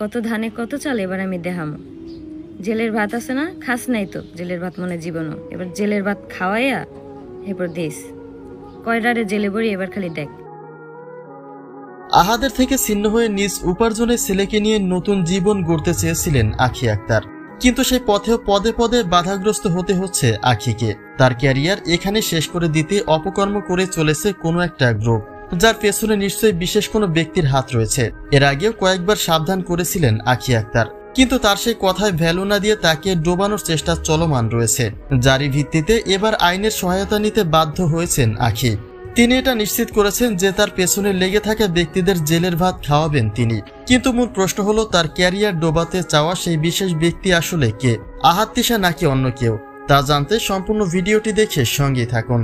কত ধানে কত চাল এবার আমি দেখামো। জেলের ভাত আছে না, খাস নাই তো জেলের ভাত মনে জীবনও, এবার জেলের ভাত খাওয়াইয়া এরপর দিস কয়ডারে জেলে বড়ি, এবার খালি দেখ। আহাদের থেকে ছিন্ন হয়ে নিজ উপার্জনের ছেলেকে নিয়ে নতুন জীবন গড়তে চেয়েছিলেন আখি আক্তার, কিন্তু সেই পথেও পদে পদে বাধাগ্রস্ত হতে হচ্ছে আখিকে। তার ক্যারিয়ার এখানে শেষ করে দিতে অপকর্ম করে চলেছে কোনো একটা গ্রুপ, যার পেছনে নিশ্চয়ই বিশেষ কোনো ব্যক্তির হাত রয়েছে। এর আগেও কয়েকবার সাবধান করেছিলেন আখি আক্তার, কিন্তু তার সেই কথায় ভ্যালু না দিয়ে তাকে ডোবানোর চেষ্টা চলমান রয়েছে, যারই ভিত্তিতে এবার আইনের সহায়তা নিতে বাধ্য হয়েছেন আখি। তিনি এটা নিশ্চিত করেছেন যে তার পেছনে লেগে থাকা ব্যক্তিদের জেলের ভাত খাওয়াবেন তিনি। কিন্তু মূল প্রশ্ন হলো, তার ক্যারিয়ার ডোবাতে চাওয়া সেই বিশেষ ব্যক্তি আসলে কে, আহাদ তিশা নাকি অন্য কেউ? তা জানতে সম্পূর্ণ ভিডিওটি দেখে সঙ্গেই থাকুন।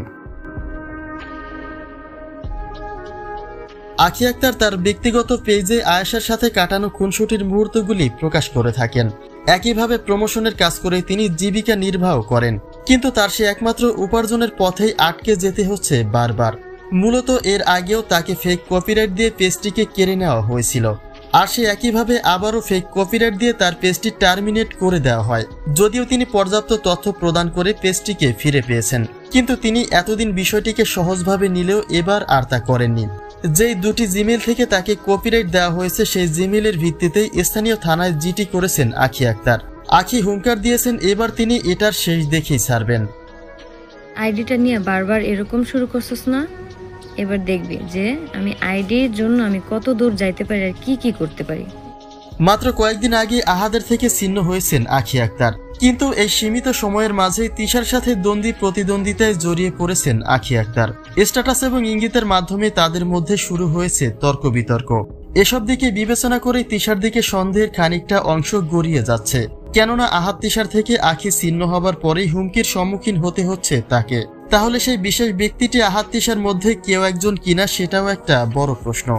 আখি আক্তার তার ব্যক্তিগত পেজে আয়েশার সাথে কাটানো খুনসুটির মুহূর্তগুলি প্রকাশ করে থাকেন। একইভাবে প্রমোশনের কাজ করে তিনি জীবিকা নির্বাহ করেন, কিন্তু তার সে একমাত্র উপার্জনের পথেই আটকে যেতে হচ্ছে বারবার। মূলত এর আগেও তাকে ফেক কপিরাইট দিয়ে পেজটিকে কেড়ে নেওয়া হয়েছিল, আর সে একইভাবে আবারও ফেক কপিরাইট দিয়ে তার পেজটি টার্মিনেট করে দেওয়া হয়। যদিও তিনি পর্যাপ্ত তথ্য প্রদান করে পেজটিকে ফিরে পেয়েছেন, কিন্তু তিনি এতদিন বিষয়টিকে সহজভাবে নিলেও এবার আর তা করেননি। যেই দুটি জিমেইল থেকে তাকে কপিরাইট দেওয়া হয়েছে, সেই জিমেইলের ভিত্তিতেই স্থানীয় থানায় জিডি করেছেন আখি আক্তার। আখি হুঙ্কার দিয়েছেন এবার তিনি এটার শেষ দেখেই ছাড়বেন। আইডিটা নিয়ে বারবার এরকম শুরু করছিস না, এবার দেখবি যে আমি আইডির জন্য আমি কত দূর যাইতে পারি আর কি কি করতে পারি। মাত্র কয়েকদিন আগে আহাদের থেকে ছিন্ন হয়েছেন আখি আক্তার, কিন্তু এই সীমিত সময়ের মাঝেই তিশার সাথে দ্বন্দ্বী প্রতিদ্বন্দ্বিতায় জড়িয়ে পড়েছেন আখি আক্তার। স্ট্যাটাস এবং ইঙ্গিতের মাধ্যমে তাদের মধ্যে শুরু হয়েছে তর্ক বিতর্ক। এসব দিকে বিবেচনা করে তিশার দিকে সন্দেহের খানিকটা অংশ গড়িয়ে যাচ্ছে, কেননা আহাদ তিশার থেকে আখি ছিন্ন হবার পরেই হুমকির সম্মুখীন হতে হচ্ছে তাকে। তাহলে সেই বিশেষ ব্যক্তিটি আহাদ তিশার মধ্যে কেউ একজন কিনা, সেটাও একটা বড় প্রশ্ন।